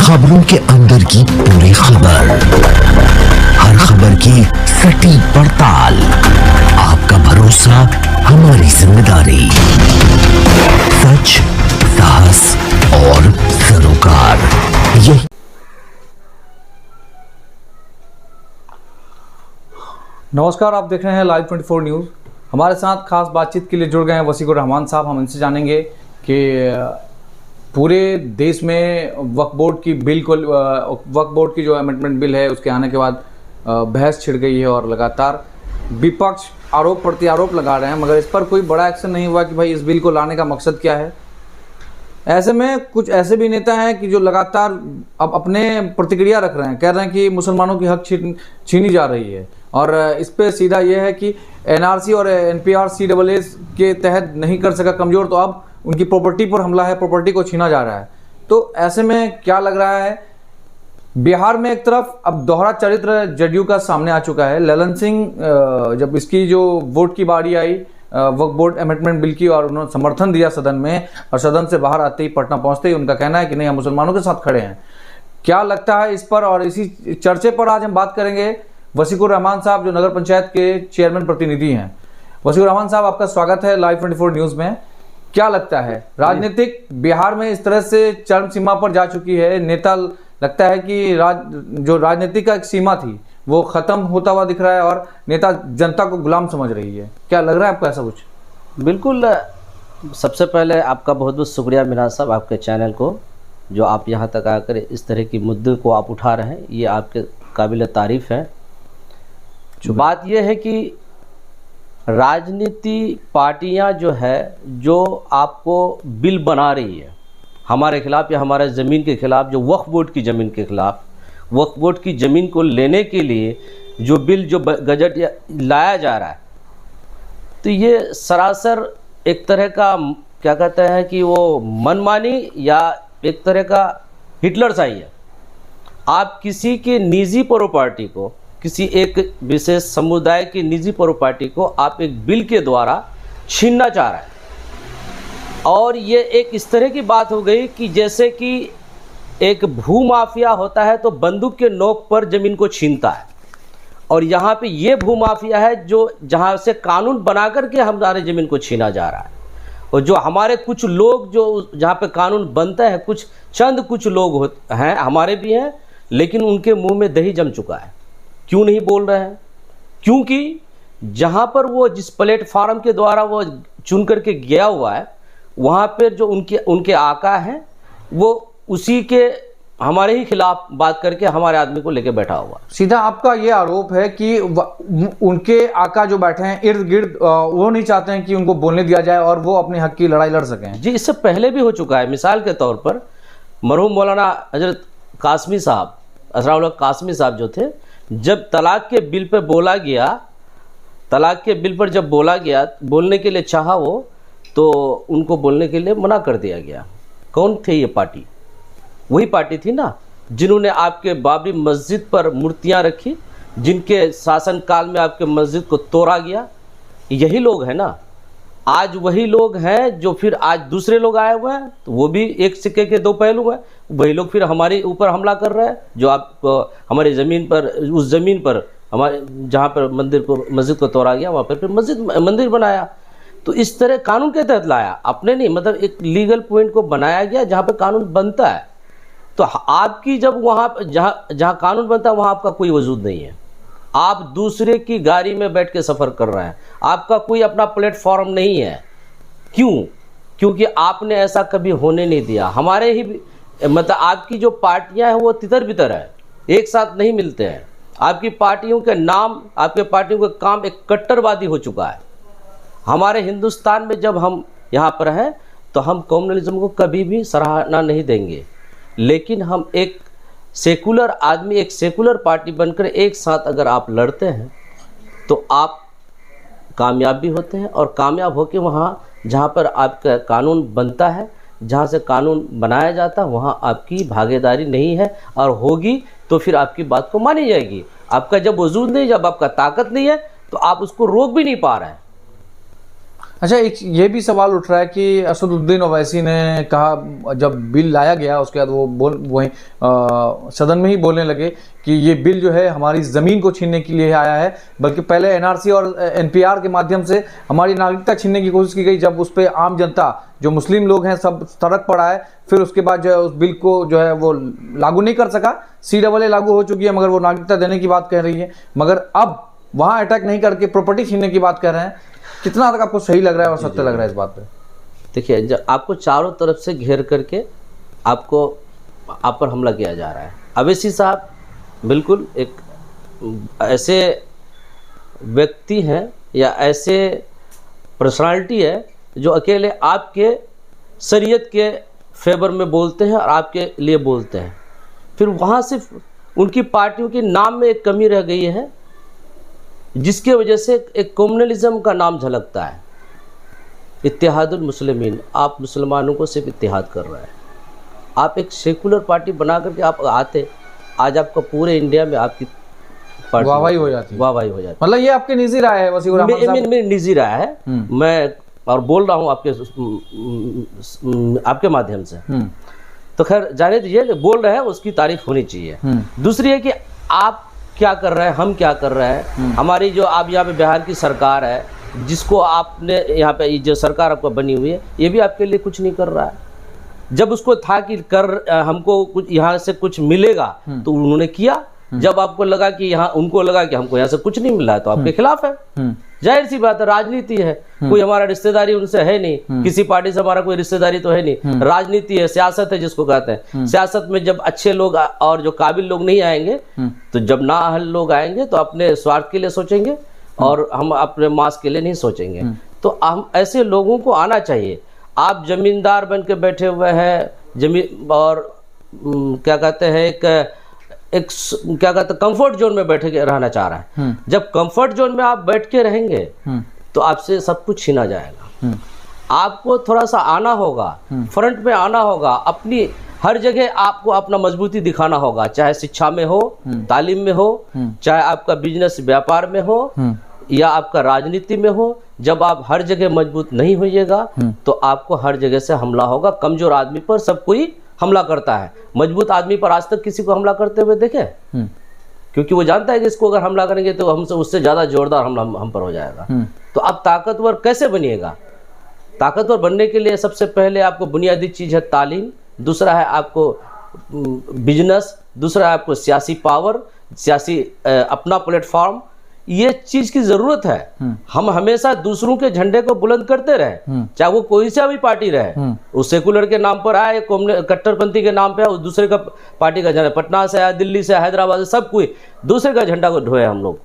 खबरों के अंदर की पूरी खबर, हर खबर की सटीक पड़ताल, आपका भरोसा हमारी जिम्मेदारी, सच, साहस और सरोकार, यही। नमस्कार, आप देख रहे हैं लाइव 24 न्यूज़। हमारे साथ खास बातचीत के लिए जुड़ गए हैं वसीकुर रहमान साहब। हम इनसे जानेंगे कि पूरे देश में वक्फ बोर्ड की जो अमेंडमेंट बिल है उसके आने के बाद बहस छिड़ गई है और लगातार विपक्ष आरोप प्रत्यारोप लगा रहे हैं, मगर इस पर कोई बड़ा एक्शन नहीं हुआ कि भाई इस बिल को लाने का मकसद क्या है। ऐसे में कुछ ऐसे भी नेता हैं कि जो लगातार अब अपने प्रतिक्रिया रख रहे हैं, कह रहे हैं कि मुसलमानों की हक छीनी जा रही है। और इस पे सीधा ये है कि एनआरसी और एनपीआर CAA के तहत नहीं कर सका कमज़ोर, तो अब उनकी प्रॉपर्टी पर हमला है, प्रॉपर्टी को छीना जा रहा है। तो ऐसे में क्या लग रहा है, बिहार में एक तरफ अब दोहरा चरित्र जदयू का सामने आ चुका है। ललन सिंह जब इसकी जो वोट की बारी आई वक्फ बोर्ड अमेंडमेंट बिल की, और उन्होंने समर्थन दिया सदन में, और सदन से बाहर आते ही पटना पहुंचते ही उनका कहना है कि नहीं, हम मुसलमानों के साथ खड़े हैं। क्या लगता है इस पर, और इसी चर्चे पर आज हम बात करेंगे वसीकुर रहमान साहब, जो नगर पंचायत के चेयरमैन प्रतिनिधि हैं। वसीकुर रहमान साहब, आपका स्वागत है लाइव 24 न्यूज़ में। क्या लगता है, राजनीतिक बिहार में इस तरह से चरम सीमा पर जा चुकी है, नेता लगता है कि जो राजनीति का एक सीमा थी वो खत्म होता हुआ दिख रहा है और नेता जनता को गुलाम समझ रही है। क्या लग रहा है आपको ऐसा कुछ? बिल्कुल। सबसे पहले आपका बहुत बहुत शुक्रिया मिनाज साहब, आपके चैनल को, जो आप यहाँ तक आकर इस तरह की मुद्दे को आप उठा रहे हैं, ये आपके काबिल तारीफ़ है। बात यह है कि राजनीति पार्टियां जो है, जो आपको बिल बना रही है हमारे खिलाफ या हमारे ज़मीन के खिलाफ, जो वक्फ बोर्ड की ज़मीन के खिलाफ, वक्फ बोर्ड की ज़मीन को लेने के लिए जो बिल, जो गजट लाया जा रहा है, तो ये सरासर एक तरह का क्या कहते हैं कि वो मनमानी या एक तरह का हिटलरशाही है। आप किसी के निजी प्रॉपर्टी को, किसी एक विशेष समुदाय की निजी प्रॉपर्टी को आप एक बिल के द्वारा छीनना चाह रहा है। और ये एक इस तरह की बात हो गई कि जैसे कि एक भू माफिया होता है तो बंदूक के नोक पर ज़मीन को छीनता है, और यहाँ पे ये भू माफिया है जो जहाँ से कानून बना करके हमारे ज़मीन को छीना जा रहा है। और जो हमारे कुछ लोग जो जहाँ पे कानून बनता है, कुछ लोग हैं, हमारे भी हैं, लेकिन उनके मुंह में दही जम चुका है। क्यों नहीं बोल रहे हैं? क्योंकि जहाँ पर वो जिस प्लेटफार्म के द्वारा वो चुन करके गया हुआ है, वहाँ पर जो उनके आका हैं, वो उसी के हमारे ही खिलाफ बात करके हमारे आदमी को लेके बैठा हुआ। सीधा आपका ये आरोप है कि उनके आका जो बैठे हैं इर्द गिर्द, वो नहीं चाहते हैं कि उनको बोलने दिया जाए और वो अपने हक की लड़ाई लड़ सकें। जी, इससे पहले भी हो चुका है। मिसाल के तौर पर मरहूम मौलाना हजरत कासमी साहब, असराउल्लाह कासमी साहब जो थे, जब तलाक के बिल पर बोला गया, तलाक के बिल पर जब बोला गया, बोलने के लिए चाहा वो, तो उनको बोलने के लिए मना कर दिया गया। कौन थे ये पार्टी? वही पार्टी थी ना जिन्होंने आपके बाबरी मस्जिद पर मूर्तियां रखी, जिनके शासनकाल में आपके मस्जिद को तोड़ा गया। यही लोग हैं ना। आज वही लोग हैं जो फिर आज दूसरे लोग आए हुए हैं, तो वो भी एक सिक्के के दो पहलू हैं। वही लोग फिर हमारे ऊपर हमला कर रहे हैं, जो आपको हमारी ज़मीन पर, उस ज़मीन पर, हमारे जहाँ पर मस्जिद को तोड़ा गया, वहाँ पर फिर मंदिर बनाया। तो इस तरह कानून के तहत लाया, अपने नहीं, मतलब एक लीगल पॉइंट को बनाया गया जहाँ पर कानून बनता है। तो आपकी जब वहाँ जहाँ कानून बनता है वहाँ आपका कोई वजूद नहीं है। आप दूसरे की गाड़ी में बैठ के सफ़र कर रहे हैं, आपका कोई अपना प्लेटफॉर्म नहीं है। क्यों? क्योंकि आपने ऐसा कभी होने नहीं दिया। हमारे ही मतलब आपकी जो पार्टियां हैं वो तितर बितर है, एक साथ नहीं मिलते हैं। आपकी पार्टियों के नाम, आपके पार्टियों का काम एक कट्टरवादी हो चुका है। हमारे हिंदुस्तान में जब हम यहाँ पर हैं तो हम कम्युनलिज्म को कभी भी सराहना नहीं देंगे, लेकिन हम एक सेकुलर आदमी, एक सेकुलर पार्टी बनकर एक साथ अगर आप लड़ते हैं तो आप कामयाब भी होते हैं। और कामयाब होकर वहाँ जहाँ पर आपका कानून बनता है, जहाँ से कानून बनाया जाता है, वहाँ आपकी भागीदारी नहीं है, और होगी तो फिर आपकी बात को मानी जाएगी। आपका जब वजूद नहीं, जब आपका ताकत नहीं है, तो आप उसको रोक भी नहीं पा रहे हैं। अच्छा, एक ये भी सवाल उठ रहा है कि असदुद्दीन ओवैसी ने कहा, जब बिल लाया गया उसके बाद वो वहीं सदन में ही बोलने लगे कि ये बिल जो है हमारी ज़मीन को छीनने के लिए आया है, बल्कि पहले एनआरसी और एनपीआर के माध्यम से हमारी नागरिकता छीनने की कोशिश की गई। जब उस पर आम जनता, जो मुस्लिम लोग हैं, सब सड़क पर आए, फिर उसके बाद जो है उस बिल को जो है वो लागू नहीं कर सका। CAA लागू हो चुकी है, मगर वो नागरिकता देने की बात कह रही है, मगर अब वहाँ अटैक नहीं करके प्रॉपर्टी छीनने की बात कर रहे हैं। कितना तक आपको सही लग रहा है और सत्य लग रहा है इस बात पे? देखिए, जब आपको चारों तरफ से घेर करके आप पर हमला किया जा रहा है। अवैसी साहब बिल्कुल एक ऐसे व्यक्ति हैं या ऐसे पर्सनालिटी है जो अकेले आपके शरीयत के फेवर में बोलते हैं और आपके लिए बोलते हैं। फिर वहाँ सिर्फ उनकी पार्टियों के नाम में एक कमी रह गई है, जिसके वजह से एक कम्युनलिज्म का नाम झलकता है। इत्तेहादुल मुस्लिमीन, आप मुसलमानों को सिर्फ इत्तेहाद कर रहा है। आप एक सेकुलर पार्टी बना करके आप आते, आज आपका पूरे इंडिया में आपकी पार्टी वाहवाही हो जाती है। वाहवाही हो जाती मतलब ये आपकी निजी राय है वसीकुर रहमान साहब? मेरी निजी राय है, मैं और बोल रहा हूँ आपके माध्यम से। तो खैर जाने दीजिए, बोल रहे हैं उसकी तारीफ होनी चाहिए। दूसरी है कि आप क्या कर रहे हैं, हम क्या कर रहे हैं। हमारी जो आप यहाँ पे बिहार की सरकार है, जिसको आपने यहाँ पे जो सरकार आपको बनी हुई है, ये भी आपके लिए कुछ नहीं कर रहा है। जब उसको था कि हमको कुछ यहाँ से कुछ मिलेगा तो उन्होंने किया। जब आपको लगा कि यहाँ, उनको लगा कि हमको यहाँ से कुछ नहीं मिल रहा है, तो आपके खिलाफ है। जाहिर सी बात है, राजनीति है, कोई हमारा रिश्तेदारी उनसे है नहीं, किसी पार्टी से हमारा कोई रिश्तेदारी तो है नहीं। राजनीति है, सियासत है जिसको कहते हैं। सियासत में जब अच्छे लोग और जो काबिल लोग नहीं आएंगे, तो जब नाअहल लोग आएंगे तो अपने स्वार्थ के लिए सोचेंगे और हम अपने मास के लिए नहीं सोचेंगे। तो हम ऐसे लोगों को आना चाहिए। आप जमींदार बन के बैठे हुए हैं, जमीन और क्या कहते हैं, एक क्या कहते हैं, कंफर्ट जोन में बैठे रहना चाह रहा है। जब कंफर्ट जोन में आप बैठ के रहेंगे तो आपसे सब कुछ छीना जाएगा। आपको थोड़ा सा आना होगा, फ्रंट में आना होगा, अपनी हर जगह आपको अपना मजबूती दिखाना होगा, चाहे शिक्षा में हो, तालीम में हो, चाहे आपका बिजनेस व्यापार में हो या आपका राजनीति में हो। जब आप हर जगह मजबूत नहीं होइएगा तो आपको हर जगह से हमला होगा। कमजोर आदमी पर सब कोई हमला करता है, मजबूत आदमी पर आज तक किसी को हमला करते हुए देखे? क्योंकि वो जानता है कि इसको अगर हमला करेंगे तो हमसे उससे ज्यादा जोरदार हमला हम पर हो जाएगा। तो आप ताकतवर कैसे बनिएगा? ताकतवर बनने के लिए सबसे पहले आपको बुनियादी चीज है तालीम, दूसरा है आपको बिजनेस, दूसरा है आपको सियासी पावर, सियासी अपना प्लेटफॉर्म। ये चीज की जरूरत है। हम हमेशा दूसरों के झंडे को बुलंद करते रहे, चाहे वो कोई सा भी पार्टी रहे। उस सेकुलर के नाम पर आए, कट्टरपंथी के नाम पे आए, उस दूसरे का पार्टी का झंडा, पटना से आया, दिल्ली से, हैदराबाद से, सब कोई दूसरे का झंडा को ढोए हम लोग।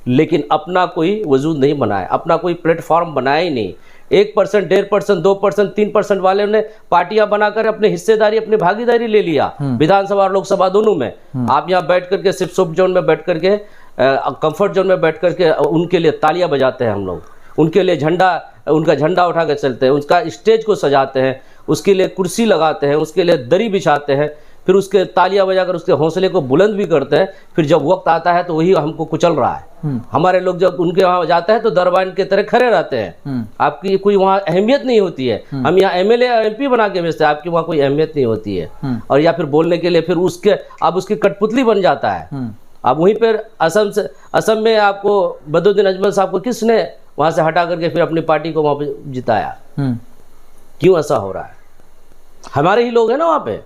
लेकिन अपना कोई वजूद नहीं बनाया, अपना कोई प्लेटफॉर्म बनाया ही नहीं। 1%, 1.5%, 2%, 3% वाले ने पार्टियां बनाकर अपने हिस्सेदारी, अपनी भागीदारी ले लिया विधानसभा और लोकसभा दोनों में। आप यहाँ बैठ करके सिर्फ सुप जोन में बैठ करके, कंफर्ट जोन में बैठ करके उनके लिए तालियां बजाते हैं हम लोग, उनके लिए उनका झंडा उठा कर चलते हैं, उसका स्टेज को सजाते हैं, उसके लिए कुर्सी लगाते हैं, उसके लिए दरी बिछाते हैं, फिर उसके तालियां बजाकर उसके हौसले को बुलंद भी करते हैं। फिर जब वक्त आता है तो वही हमको कुचल रहा है। हमारे लोग जब उनके वहां जाते हैं तो दरबान की तरह खड़े रहते हैं। आपकी कोई वहाँ अहमियत नहीं होती है। हम यहाँ MLA MP बना के भेजते हैं, आपकी वहाँ कोई अहमियत नहीं होती है। और या फिर बोलने के लिए फिर अब उसकी कठपुतली बन जाता है। अब वहीं पर असम में आपको बदरुद्दीन अजमल साहब को किसने वहां से हटा करके फिर अपनी पार्टी को वहां पे जिताया? क्यों ऐसा हो रहा है? हमारे ही लोग हैं ना वहां पे।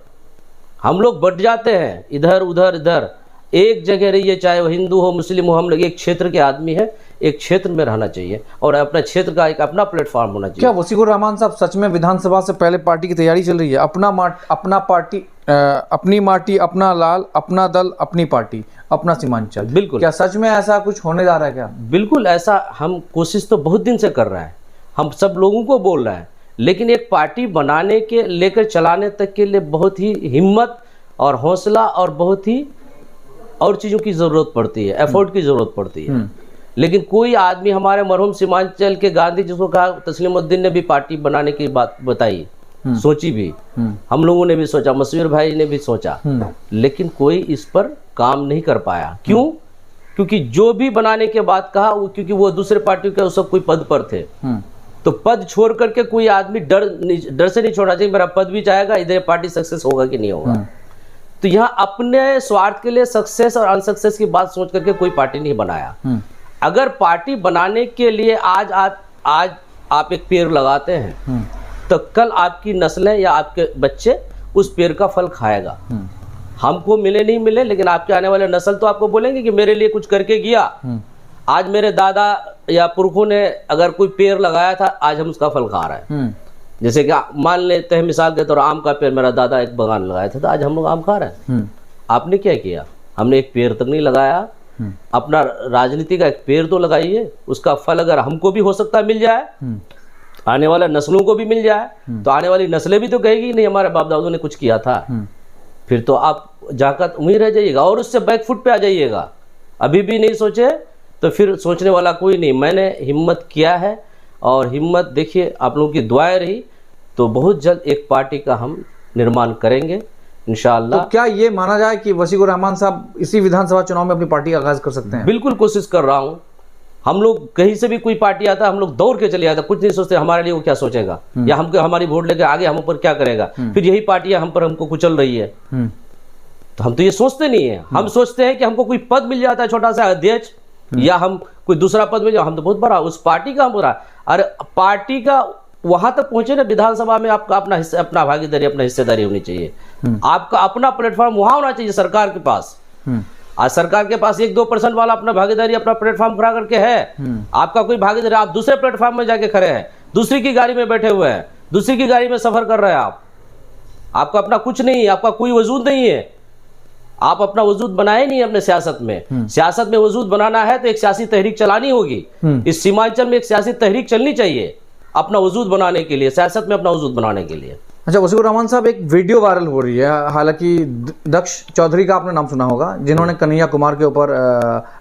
हम लोग बट जाते हैं इधर उधर इधर। एक जगह रहिए, चाहे वो हिंदू हो मुस्लिम हो, हम लोग एक क्षेत्र के आदमी है, एक क्षेत्र में रहना चाहिए और अपना क्षेत्र का एक अपना प्लेटफॉर्म होना चाहिए। क्या वसीकुर रहमान साहब सच में विधानसभा से पहले पार्टी की तैयारी चल रही है? अपना पार्टी, अपनी माटी, अपना लाल, अपना दल, अपनी पार्टी, अपना सीमांचल। बिल्कुल। क्या सच में ऐसा कुछ होने जा रहा है क्या? बिल्कुल ऐसा हम कोशिश तो बहुत दिन से कर रहे हैं, हम सब लोगों को बोल रहे हैं, लेकिन एक पार्टी बनाने के लेकर चलाने तक के लिए बहुत ही हिम्मत और हौसला और बहुत ही और चीज़ों की ज़रूरत पड़ती है, एफर्ट की ज़रूरत पड़ती है। लेकिन कोई आदमी, हमारे मरहूम सीमांचल के गांधी जिसको कहा तस्लीमुद्दीन ने भी पार्टी बनाने की बात बताई, सोची भी, हम लोगों ने भी सोचा, मसूर भाई ने भी सोचा, लेकिन कोई इस पर काम नहीं कर पाया। क्यों? क्योंकि जो भी बनाने के बाद कहा, क्योंकि वो दूसरे पार्टी के सब कोई पद पर थे, तो पद छोड़ करके कोई आदमी डर से नहीं छोड़ना चाहिए मेरा पद भी जाएगा, इधर पार्टी सक्सेस होगा कि नहीं होगा। तो यहाँ अपने स्वार्थ के लिए सक्सेस और अनसक्सेस की बात सोच करके कोई पार्टी नहीं बनाया। अगर पार्टी बनाने के लिए आज आप एक पेड़ लगाते हैं तो कल आपकी नस्लें या आपके बच्चे उस पेड़ का फल खाएगा। हमको मिले नहीं मिले, लेकिन आपके आने वाले नस्ल तो आपको बोलेंगे कि मेरे लिए कुछ करके गया। आज मेरे दादा या पुरखों ने अगर कोई पेड़ लगाया था, आज हम उसका फल खा रहे हैं। जैसे कि मान लेते हैं मिसाल के तौर आम का पेड़, मेरा दादा एक बगान लगाया था तो आज हम लोग आम खा रहे हैं। आपने क्या किया? हमने एक पेड़ तक नहीं लगाया। अपना राजनीति का एक पेड़ तो लगाइए, उसका फल अगर हमको भी हो सकता है मिल जाए, आने वाले नस्लों को भी मिल जाए, तो आने वाली नस्लें भी तो कहेगी नहीं हमारे बाप दादों ने कुछ किया था। फिर तो आप जाकर वहीं रह जाइएगा और उससे बैकफुट पे आ जाइएगा। अभी भी नहीं सोचे तो फिर सोचने वाला कोई नहीं। मैंने हिम्मत किया है और हिम्मत देखिए, आप लोगों की दुआएं रही तो बहुत जल्द एक पार्टी का हम निर्माण करेंगे इंशाअल्लाह। तो क्या ये माना जाए कि वसीकुर रहमान साहब इसी विधानसभा चुनाव में अपनी पार्टी का आगाज कर सकते हैं? बिल्कुल कोशिश कर रहा हूँ। हम लोग कहीं से भी कोई पार्टी आता है हम लोग दौड़ के चले जाते, कुछ नहीं सोचते हमारे लिए वो क्या सोचेगा या हमको हमारी वोट लेके आगे हम ऊपर क्या करेगा। फिर यही पार्टियां हम पर हमको कुचल रही है। तो हम तो ये सोचते नहीं है। हम सोचते हैं कि हमको कोई पद मिल जाता है, छोटा सा अध्यक्ष या हम कोई दूसरा पद मिल जाए, हम तो बहुत बड़ा उस पार्टी का हम बुरा। अरे पार्टी का वहां तक पहुंचे ना, विधानसभा में आपका अपना हिस्सा, अपना भागीदारी, अपना हिस्सेदारी होनी चाहिए। आपका अपना प्लेटफॉर्म वहां होना चाहिए सरकार के पास। आज सरकार के पास 1-2% वाला अपना भागीदारी, अपना प्लेटफॉर्म खड़ा करके है। आपका कोई भागीदारी, आप दूसरे प्लेटफॉर्म में जाके खड़े हैं, दूसरी की गाड़ी में बैठे हुए हैं, दूसरी की गाड़ी में सफर कर रहे हैं। आपका अपना कुछ नहीं है, आपका कोई वजूद नहीं है। आप अपना वजूद बनाए नहीं अपने सियासत में। सियासत में वजूद बनाना है तो एक सियासी तहरीक चलानी होगी। इस सीमांचल में एक सियासी तहरीक चलनी चाहिए अपना वजूद बनाने के लिए, सियासत में अपना वजूद बनाने के लिए। अच्छा वसीकुर रहमान साहब, एक वीडियो वायरल हो रही है, हालांकि दक्ष चौधरी का आपने नाम सुना होगा, जिन्होंने कन्हैया कुमार के ऊपर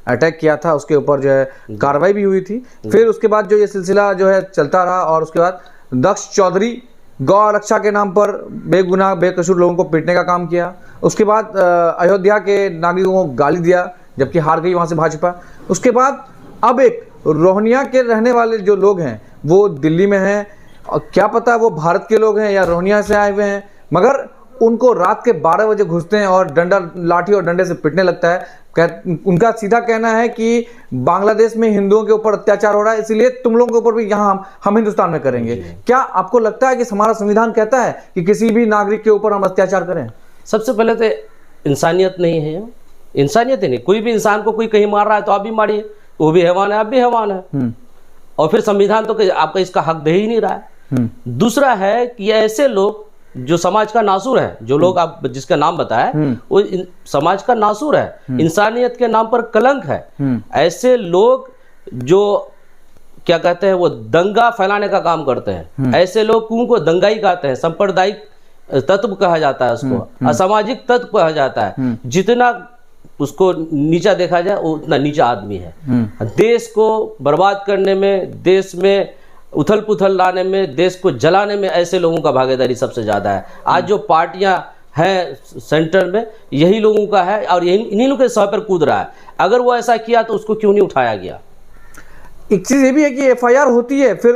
अटैक किया था, उसके ऊपर जो है कार्रवाई भी हुई थी। फिर उसके बाद जो ये सिलसिला जो है चलता रहा और उसके बाद दक्ष चौधरी गौ आरक्षा के नाम पर बेगुनाह बेकसूर लोगों को पीटने का काम किया। उसके बाद अयोध्या के नागरिकों को गाली दिया, जबकि हार गई वहाँ से भाजपा। उसके बाद अब एक रोहनिया के रहने वाले जो लोग हैं वो दिल्ली में हैं, और क्या पता वो भारत के लोग हैं या रोहनिया से आए हुए हैं, मगर उनको रात के 12 बजे घुसते हैं और डंडा लाठी और डंडे से पिटने लगता है। उनका सीधा कहना है कि बांग्लादेश में हिंदुओं के ऊपर अत्याचार हो रहा है, इसलिए तुम लोगों के ऊपर भी यहाँ हम हिंदुस्तान में करेंगे। क्या आपको लगता है कि हमारा संविधान कहता है कि किसी भी नागरिक के ऊपर हम अत्याचार करें? सबसे पहले तो इंसानियत नहीं है, इंसानियत ही नहीं। कोई भी इंसान को कोई कहीं मार रहा है तो आप भी मारिए, वो भी हैवान है, आप भी हैवान है। और फिर संविधान तो आपका इसका हक दे ही नहीं रहा है। दूसरा है कि ऐसे लोग जो समाज का नासूर है, जो लोग आप जिसका नाम बताया वो समाज का नासूर है, इंसानियत के नाम पर कलंक है। ऐसे लोग जो क्या कहते हैं वो दंगा फैलाने का काम करते हैं। ऐसे लोग को दंगाई कहते हैं, सांप्रदायिक तत्व कहा जाता है, उसको असामाजिक तत्व कहा जाता है। जितना उसको नीचा देखा जाए उतना नीचा आदमी है। देश को बर्बाद करने में, देश में उथल पुथल लाने में, देश को जलाने में ऐसे लोगों का भागीदारी सबसे ज्यादा है। आज जो पार्टियां हैं सेंटर में यही लोगों का है और इन्हीं लोगों के सर पर कूद रहा है। अगर वो ऐसा किया तो उसको क्यों नहीं उठाया गया? एक चीज ये भी है कि एफआईआर होती है, फिर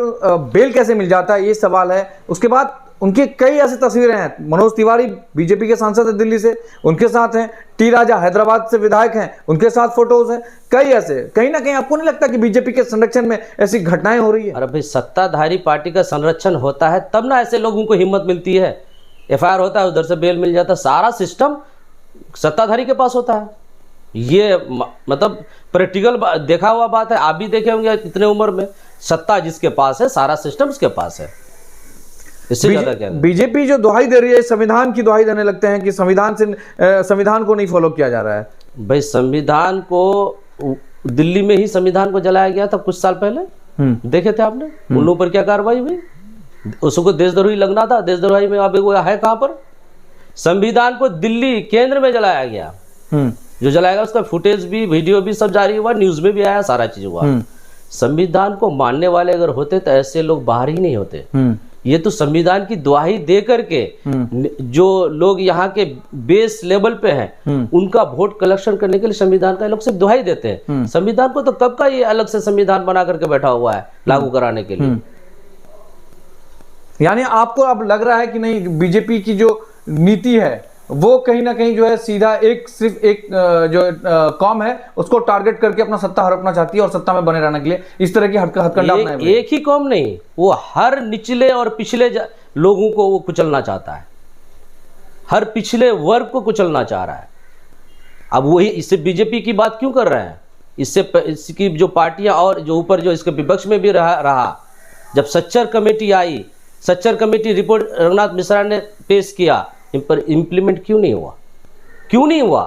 बेल कैसे मिल जाता है, ये सवाल है। उसके बाद उनकी कई ऐसी तस्वीरें हैं। मनोज तिवारी बीजेपी के सांसद है दिल्ली से, उनके साथ हैं। टी राजा हैदराबाद से विधायक हैं, उनके साथ फोटोज हैं। कई ऐसे, कहीं ना कहीं आपको नहीं लगता कि बीजेपी के संरक्षण में ऐसी घटनाएं हो रही है? अरे भाई, सत्ताधारी पार्टी का संरक्षण होता है तब ना ऐसे लोगों को हिम्मत मिलती है। एफआईआर होता है, उधर से बेल मिल जाता है। सारा सिस्टम सत्ताधारी के पास होता है। ये मतलब प्रैक्टिकल देखा हुआ बात है। आप भी देखे होंगे इतने उम्र में, सत्ता जिसके पास है सारा सिस्टम उसके पास है। इससे ज्यादा क्या? बीजेपी जो दुहाई दे रही है, संविधान की दुहाई देने लगते हैं कि संविधान को नहीं फॉलो किया जा रहा है। भाई संविधान को, दिल्ली में ही संविधान को जलाया गया था कुछ साल पहले, देखे थे आपने? उन लोगों पर क्या कार्रवाई हुई? उसको देशद्रोही लगना था। देशद्रोही में अब वो है कहां पर? संविधान को दिल्ली केंद्र में जलाया गया। जो जलाएगा उसका फुटेज भी, वीडियो भी सब जारी हुआ, न्यूज में भी आया, सारा चीज हुआ। संविधान को मानने वाले अगर होते तो ऐसे लोग बाहर ही नहीं होते। ये तो संविधान की दुहाई दे करके जो लोग यहाँ के बेस लेवल पे हैं उनका वोट कलेक्शन करने के लिए संविधान का लोग सिर्फ दुहाई देते हैं। संविधान को तो कब का ये अलग से संविधान बना करके बैठा हुआ है लागू कराने के लिए। यानी आपको अब लग रहा है कि नहीं, बीजेपी की जो नीति है वो कहीं ना कहीं जो है सीधा सिर्फ एक जो कौम है उसको टारगेट करके अपना सत्ता हड़पना चाहती है और सत्ता में बने रहने के लिए इस तरह की हथकंडा अपनाए हुए है। एक ही कौम नहीं, वो हर निचले और पिछले लोगों को वो कुचलना चाहता है, हर पिछले वर्ग को कुचलना चाह रहा है। अब वही इससे बीजेपी की बात क्यों कर रहे हैं, इसकी जो पार्टियां और जो ऊपर जो इसके विपक्ष में भी रहा जब सच्चर कमेटी आई, सच्चर कमेटी रिपोर्ट रघुनाथ मिश्रा ने पेश किया, इन पर इम्प्लीमेंट क्यों नहीं हुआ, क्यों नहीं हुआ?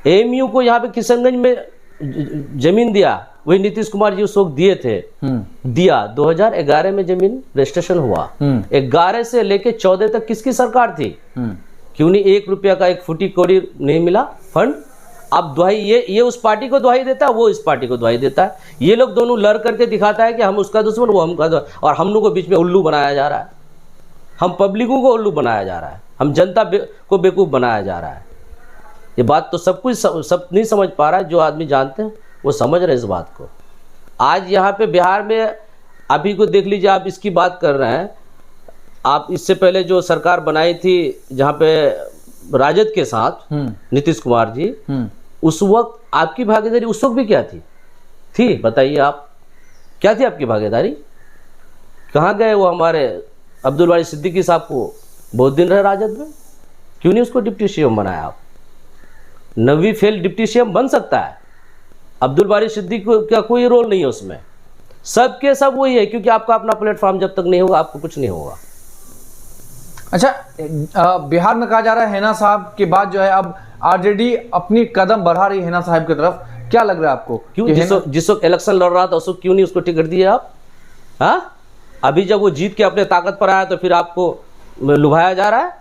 एएमयू को यहाँ पे किशनगंज में जमीन दिया, वही नीतीश कुमार जी उस वक्त दिए थे, दिया 2011 में जमीन रजिस्ट्रेशन हुआ, 11 से लेके 14 तक किसकी सरकार थी? क्यों नहीं 1 रुपया का 1 फुटी कौड़ी नहीं मिला फंड? अब दुहाई ये उस पार्टी को दुहाई देता है, वो इस पार्टी को दुहाई देता है। ये लोग दोनों लड़ करके दिखाता है कि हम उसका दुश्मन, वो हमका दुश्मन, और हम लोग को बीच में उल्लू बनाया जा रहा है, हम पब्लिकों को उल्लू बनाया जा रहा है, हम जनता को बेवकूफ़ बनाया जा रहा है। ये बात तो सब कुछ सब नहीं समझ पा रहा है, जो आदमी जानते हैं वो समझ रहे इस बात को। आज यहाँ पे बिहार में अभी को देख लीजिए, आप इसकी बात कर रहे हैं, आप इससे पहले जो सरकार बनाई थी जहाँ पे राजद के साथ नीतीश कुमार जी, उस वक्त आपकी भागीदारी उस वक्त भी क्या थी बताइए आप, क्या थी आपकी भागीदारी? कहाँ गए वो हमारे अब्दुल बारी सिद्दीकी साहब को, बहुत दिन रहे राजद में, क्यों नहीं उसको डिप्टी सीएम बनाया आप? नवी फेल डिप्टी सीएम बन सकता है, अब्दुल बारी सिद्दीकी का कोई रोल नहीं है उसमें, सबके सब वही है, क्योंकि आपका अपना प्लेटफॉर्म जब तक नहीं होगा आपको कुछ नहीं होगा। अच्छा, बिहार में कहा जा रहा है हैना साहब के बाद जो है अब आरजेडी अपनी कदम बढ़ा रही है हैना साहब की तरफ, क्या लग रहा है आपको? क्यों जिस वक्त इलेक्शन लड़ रहा था उस वक्त क्यों नहीं उसको टिकट दिए आप? हाँ, अभी जब वो जीत के अपने ताकत पर आया तो फिर आपको लुभाया जा रहा है।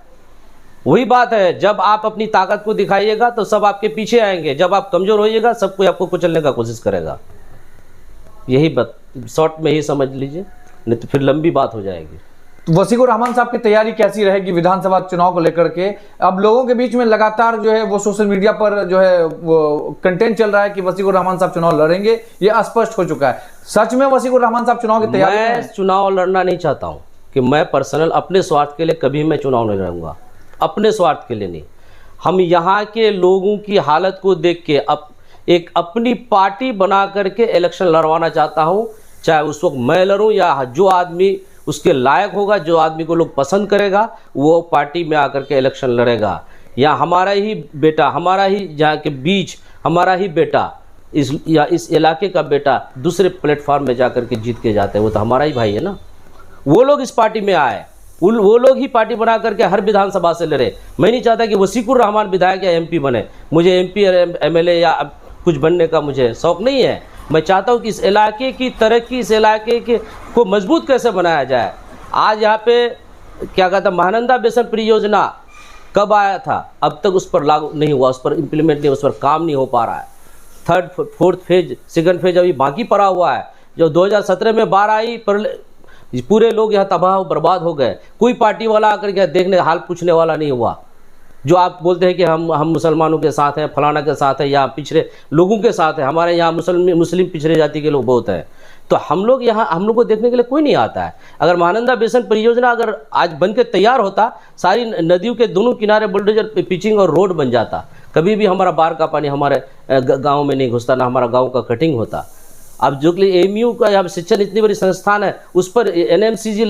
वही बात है, जब आप अपनी ताकत को दिखाइएगा तो सब आपके पीछे आएंगे, जब आप कमजोर होइएगा सब कोई आपको कुचलने का कोशिश करेगा। यही बात शॉर्ट में ही समझ लीजिए, नहीं तो फिर लंबी बात हो जाएगी। वसीकुर रहमान साहब की तैयारी कैसी रहेगी विधानसभा चुनाव को लेकर के? अब लोगों के बीच में लगातार जो है वो सोशल मीडिया पर जो है वो कंटेंट चल रहा है कि वसीकुर रहमान साहब चुनाव लड़ेंगे, ये अस्पष्ट हो चुका है। सच में वसीकुर रहमान साहब चुनाव की तैयारी? मैं चुनाव लड़ना नहीं चाहता हूँ कि मैं पर्सनल अपने स्वार्थ के लिए कभी मैं चुनाव नहीं लड़ूंगा, अपने स्वार्थ के लिए नहीं। हम यहाँ के लोगों की हालत को देख के एक अपनी पार्टी बना करके इलेक्शन लड़वाना चाहता हूँ, चाहे उस वक्त मैं लड़ूँ या जो आदमी उसके लायक होगा, जो आदमी को लोग पसंद करेगा वो पार्टी में आकर के इलेक्शन लड़ेगा। या हमारा ही बेटा, हमारा ही जहाँ के बीच हमारा ही बेटा इस इलाके का बेटा दूसरे प्लेटफॉर्म में जाकर के जीत के जाते हैं, वो तो हमारा ही भाई है ना। वो लोग इस पार्टी में आए, वो लोग ही पार्टी बना करके हर विधानसभा से लड़े। मैं नहीं चाहता कि वसीकुर रहमान विधायक या एमपी बने, मुझे एमपी एमएलए या कुछ बनने का मुझे शौक नहीं है। मैं चाहता हूँ कि इस इलाके की तरक्की, इस इलाके के को मजबूत कैसे बनाया जाए। आज यहाँ पे क्या कहता, महानंदा बेसन परियोजना कब आया था, अब तक उस पर लागू नहीं हुआ, उस पर इम्प्लीमेंट नहीं, उस पर काम नहीं हो पा रहा है। 3rd 4th phase, 2nd phase अभी बाकी पड़ा हुआ है। जो 2017 में बाढ़ आई पर पूरे लोग यहाँ तबाह बर्बाद हो गए, कोई पार्टी वाला आकर के देखने हाल पूछने वाला नहीं हुआ। जो आप बोलते हैं कि हम मुसलमानों के साथ हैं, फलाना के साथ है, या पिछड़े लोगों के साथ है, हमारे यहाँ मुस्लिम पिछड़े जाति के लोग बहुत हैं, तो हम लोग यहाँ हम लोग को देखने के लिए कोई नहीं आता है। अगर महानंदा बेसन परियोजना अगर आज बन के तैयार होता, सारी नदियों के दोनों किनारे बुलडोजर पिचिंग और रोड बन जाता, कभी भी हमारा बाढ़ का पानी हमारे गाँव में नहीं घुसता, ना हमारा गाँव का कटिंग होता। अब जो कि एएमयू का यहाँ शिक्षण इतनी बड़ी संस्थान है, उस पर एनएमसीजी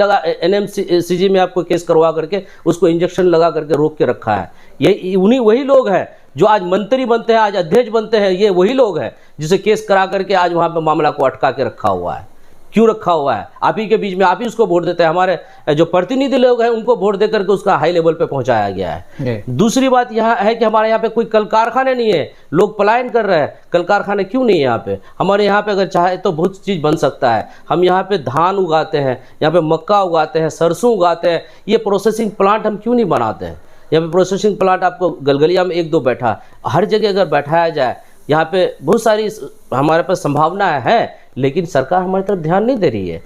में आपको केस करवा करके उसको इंजेक्शन लगा करके रोक के रखा है। ये वही लोग हैं जो आज मंत्री बनते हैं, आज अध्यक्ष बनते हैं, ये वही लोग हैं जिसे केस करा करके आज वहाँ पे मामला को अटका के रखा हुआ है। क्यों रखा हुआ है? आप ही के बीच में आप ही उसको वोट देते हैं, हमारे जो प्रतिनिधि लोग हैं उनको वोट दे करके उसका हाई लेवल पे पहुंचाया गया है। दूसरी बात यह है कि हमारे यहाँ पे कोई कल कारखाने नहीं है, लोग पलायन कर रहे हैं। कल कारखाने क्यों नहीं है यहाँ पे? हमारे यहाँ पे अगर चाहे तो बहुत चीज़ बन सकता है। हम यहाँ पे धान उगाते हैं, यहाँ पे मक्का उगाते हैं, सरसों उगाते हैं, ये प्रोसेसिंग प्लांट हम क्यों नहीं बनाते हैं? यहाँ पे प्रोसेसिंग प्लांट आपको गलगलिया में 1-2 बैठा, हर जगह अगर बैठाया जाए, यहाँ पे बहुत सारी हमारे पास संभावनाएं हैं, लेकिन सरकार हमारी तरफ ध्यान नहीं दे रही है।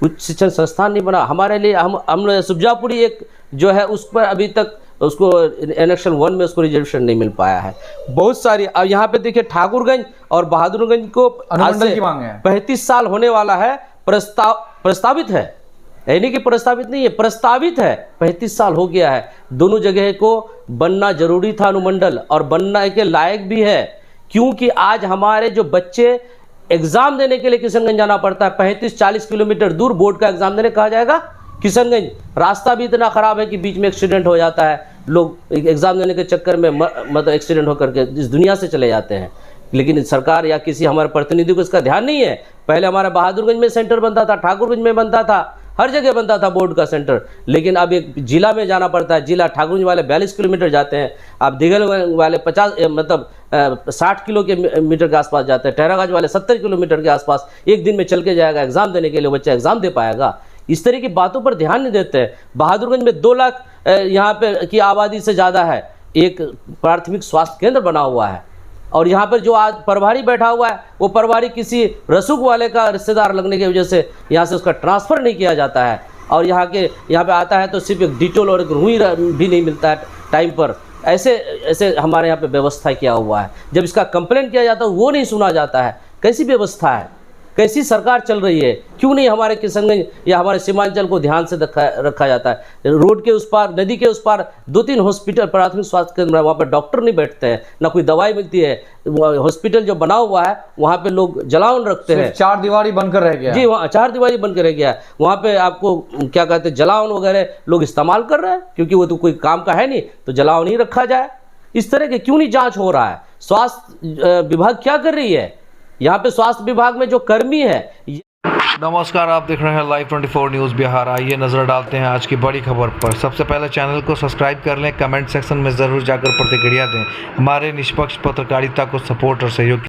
उच्च शिक्षण संस्थान नहीं बना हमारे लिए। हम सुबजापुरी एक जो है उस पर अभी तक उसको एनेक्शन 1 में उसको रिजर्वेशन नहीं मिल पाया है। बहुत सारी अब यहाँ पे देखिए ठाकुरगंज और बहादुरगंज को अनुमंडल की मांग है, 35 साल होने वाला है, प्रस्तावित है, यानी कि प्रस्तावित नहीं है, प्रस्तावित है। 35 साल हो गया है। दोनों जगह को बनना जरूरी था अनुमंडल, और बनना के लायक भी है, क्योंकि आज हमारे जो बच्चे एग्जाम देने के लिए किशनगंज जाना पड़ता है, 35-40 किलोमीटर दूर बोर्ड का एग्जाम देने कहा जाएगा किशनगंज। रास्ता भी इतना खराब है कि बीच में एक्सीडेंट हो जाता है, लोग एग्जाम देने के चक्कर में मतलब एक्सीडेंट होकर के इस दुनिया से चले जाते हैं। लेकिन सरकार या किसी हमारे प्रतिनिधि को इसका ध्यान नहीं है। पहले हमारा बहादुरगंज में सेंटर बनता था, ठाकुरगंज में बनता था, हर जगह बनता था बोर्ड का सेंटर, लेकिन अब एक जिला में जाना पड़ता है। जिला ठाकुरगंज वाले 42 किलोमीटर जाते हैं, अब दिघल वाले 60 किलोमीटर के आसपास जाते हैं, टहरागाज वाले 70 किलोमीटर के आसपास। एक दिन में चल के जाएगा एग्जाम देने के लिए, बच्चा एग्जाम दे पाएगा? इस तरह की बातों पर ध्यान नहीं देते हैं। बहादुरगंज में 2 लाख यहाँ पे की आबादी से ज़्यादा है, एक प्राथमिक स्वास्थ्य केंद्र बना हुआ है, और यहाँ पर जो आज प्रभारी बैठा हुआ है, वो प्रभारी किसी रसूख वाले का रिश्तेदार लगने की वजह से यहाँ से उसका ट्रांसफ़र नहीं किया जाता है, और यहाँ पे आता है तो सिर्फ एक डिटोल और एक रुई भी नहीं मिलता है टाइम पर। ऐसे हमारे यहाँ पे व्यवस्था किया हुआ है। जब इसका कंप्लेंट किया जाता है वो नहीं सुना जाता है। कैसी व्यवस्था है, कैसी सरकार चल रही है? क्यों नहीं हमारे किशनगंज या हमारे सीमांचल को ध्यान से रखा जाता है? रोड के उस पार, नदी के उस पार 2-3 हॉस्पिटल, प्राथमिक स्वास्थ्य केंद्र, वहाँ पर डॉक्टर नहीं बैठते हैं, ना कोई दवाई मिलती है। हॉस्पिटल जो बना हुआ है वहाँ पे लोग जलावन रखते हैं, 4 दीवारी बनकर रह गया। जी, वहाँ 4 दीवारी बनकर रह गया है। वहाँ पे आपको क्या कहते हैं, जलावन वगैरह लोग इस्तेमाल कर रहे हैं, क्योंकि वो तो कोई काम का है नहीं, तो जलावन ही रखा जाए। इस तरह के क्यों नहीं जाँच हो रहा है? स्वास्थ्य विभाग क्या कर रही है? यहाँ पे स्वास्थ्य विभाग में जो कर्मी है। नमस्कार, आप देख रहे हैं लाइव 24 न्यूज़ बिहार। आइए नजर डालते हैं आज की बड़ी खबर पर। सबसे पहले चैनल को सब्सक्राइब कर लें, कमेंट सेक्शन में ज़रूर जाकर प्रतिक्रिया दें। हमारे निष्पक्ष पत्रकारिता को सपोर्ट और सहयोग